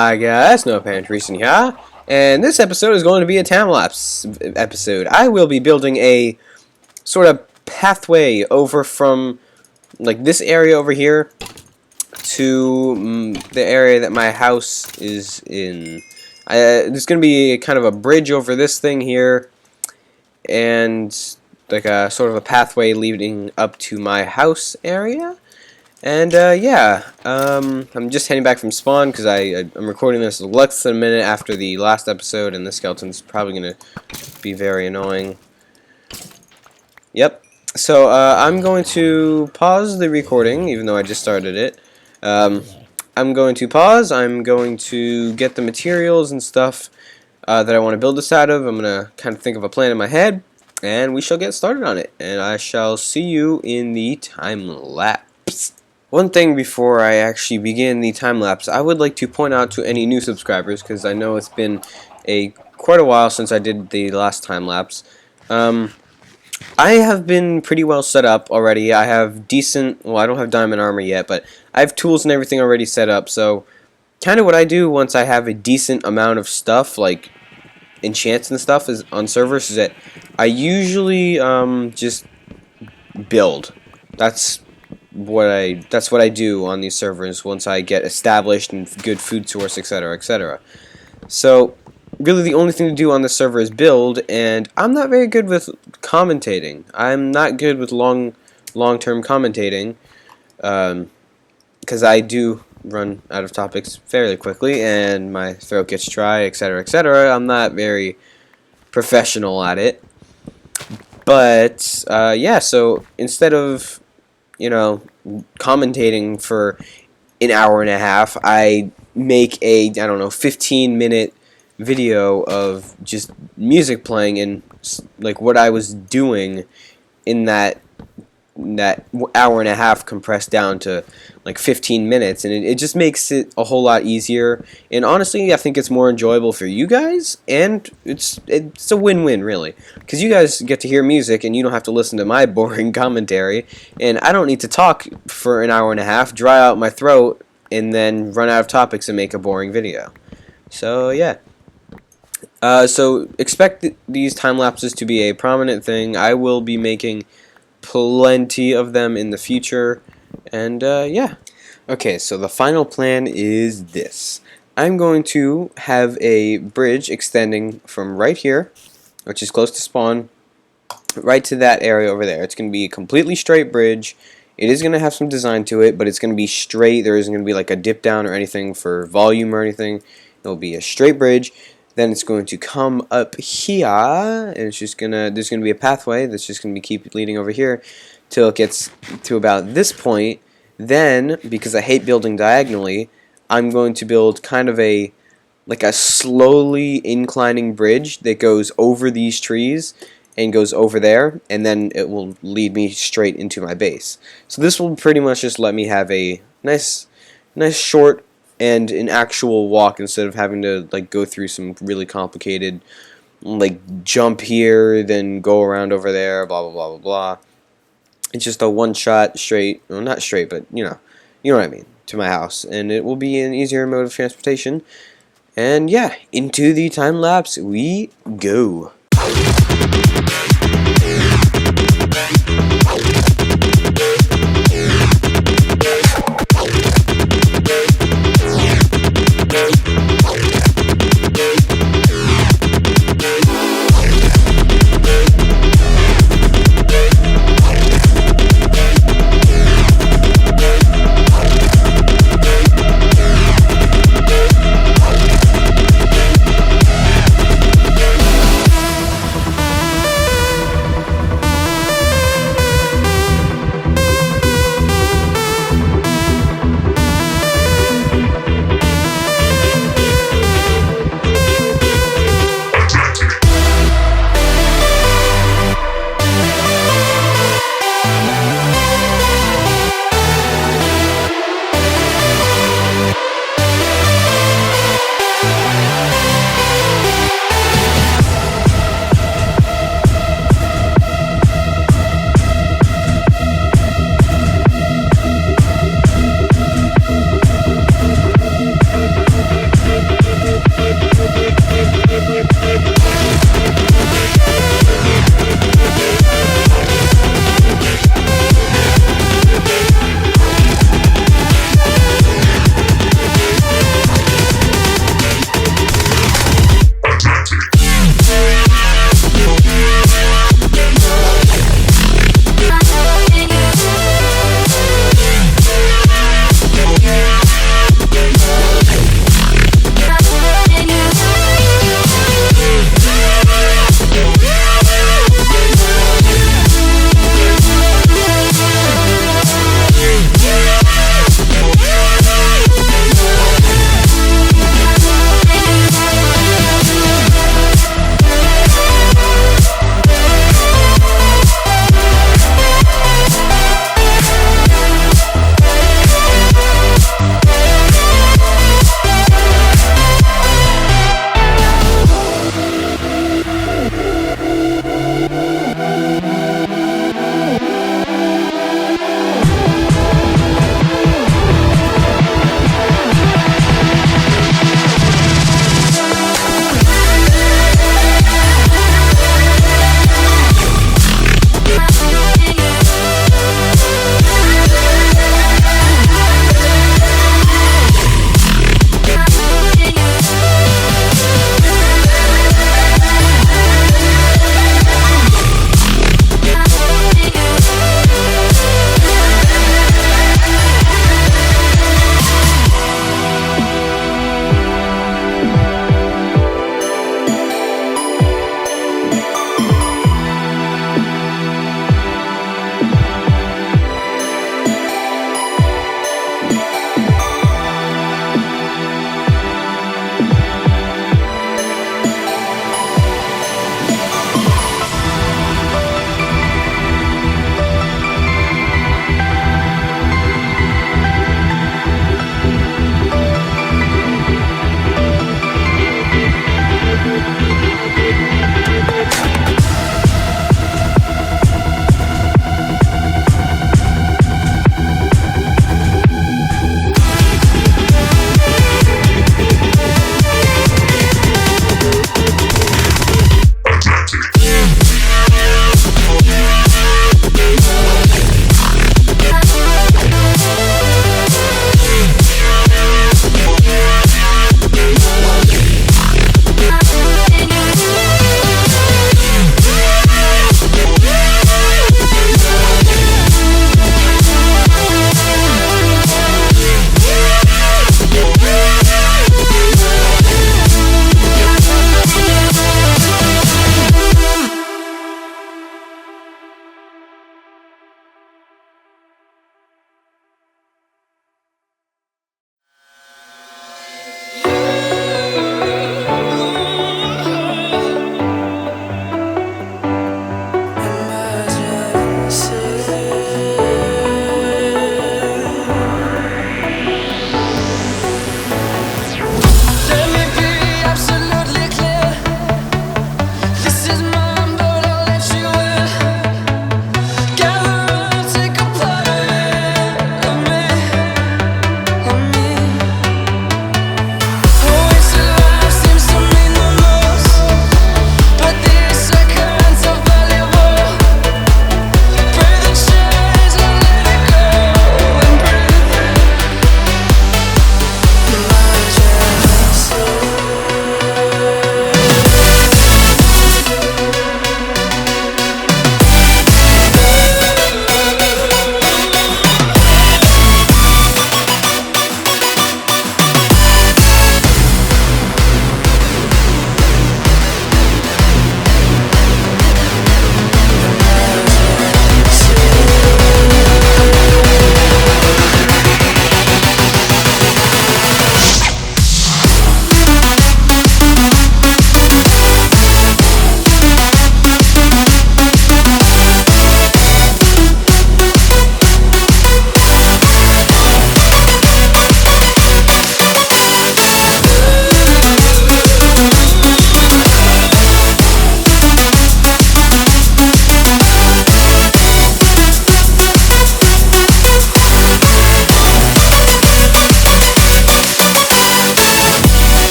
Hi guys, No Apparent Reason here, and this episode is going to be a time-lapse episode. I will be building a sort of pathway over from like this area over here to the area that my house is in. There's going to be kind of a bridge over this thing here, and like a sort of a pathway leading up to my house area. And yeah, I'm just heading back from spawn because I'm recording this less than a minute after the last episode, and this skeleton's probably going to be very annoying. Yep. So I'm going to pause the recording, even though I just started it. I'm going to pause. I'm going to get the materials and stuff that I want to build this out of. I'm going to kind of think of a plan in my head, and we shall get started on it. And I shall see you in the time lapse. One thing before I actually begin the time-lapse, I would like to point out to any new subscribers, because I know it's been quite a while since I did the last time-lapse. I have been pretty well set up already. I have decent, well, I don't have diamond armor yet, but I have tools and everything already set up, so kind of what I do once I have a decent amount of stuff, like enchants and stuff is on servers, is that I usually just build. That's what I do on these servers once I get established and good food source, etc., etc. So really the only thing to do on this server is build, and I'm not very good with commentating. I'm not good with long-term commentating because I do run out of topics fairly quickly and my throat gets dry, etc., etc. I'm not very professional at it. But yeah, so instead of commentating for an hour and a half, I make a, I don't know, 15-minute video of just music playing and like what I was doing in that hour and a half compressed down to like 15 minutes, and it just makes it a whole lot easier, and honestly I think it's more enjoyable for you guys, and it's a win-win really, because you guys get to hear music and you don't have to listen to my boring commentary, and I don't need to talk for an hour and a half, dry out my throat, and then run out of topics and make a boring video. So yeah. So expect these time lapses to be a prominent thing. I will be making plenty of them in the future, and yeah. Okay, so the final plan is this. I'm going to have a bridge extending from right here, which is close to spawn, right to that area over there. It's going to be a completely straight bridge. It is going to have some design to it, but it's going to be straight. There isn't going to be like a dip down or anything for volume or anything. It'll be a straight bridge. Then it's going to come up here, and it's just there's gonna be a pathway that's just gonna keep leading over here till it gets to about this point. Then, because I hate building diagonally, I'm going to build kind of a slowly inclining bridge that goes over these trees and goes over there, and then it will lead me straight into my base. So this will pretty much just let me have a nice short and an actual walk instead of having to like go through some really complicated like jump here, then go around over there, blah blah blah blah blah. It's just a one-shot straight, well, not straight, but you know what I mean, to my house, and it will be an easier mode of transportation. And yeah, into the time lapse we go.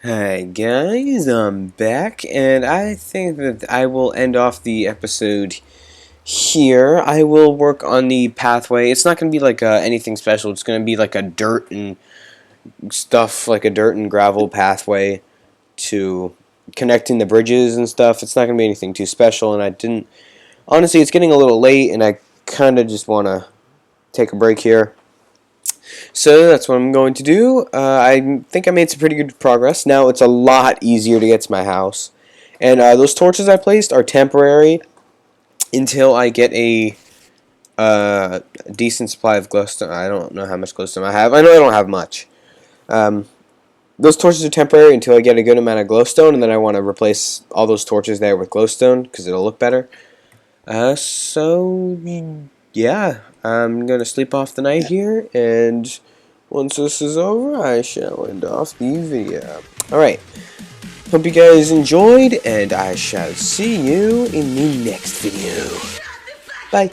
Hi guys, I'm back, and I think that I will end off the episode here. I will work on the pathway. It's not going to be like anything special. It's going to be like a dirt and stuff, like a dirt and gravel pathway to connecting the bridges and stuff. It's not going to be anything too special, and I didn't... Honestly, it's getting a little late, and I kind of just want to take a break here. So that's what I'm going to do. I think I made some pretty good progress. Now it's a lot easier to get to my house. And those torches I placed are temporary until I get a decent supply of glowstone. I don't know how much glowstone I have. I know I don't have much. Those torches are temporary until I get a good amount of glowstone, and then I want to replace all those torches there with glowstone because it'll look better. So yeah, I'm gonna sleep off the night here, and once this is over, I shall end off the video. Alright, hope you guys enjoyed, and I shall see you in the next video. Bye.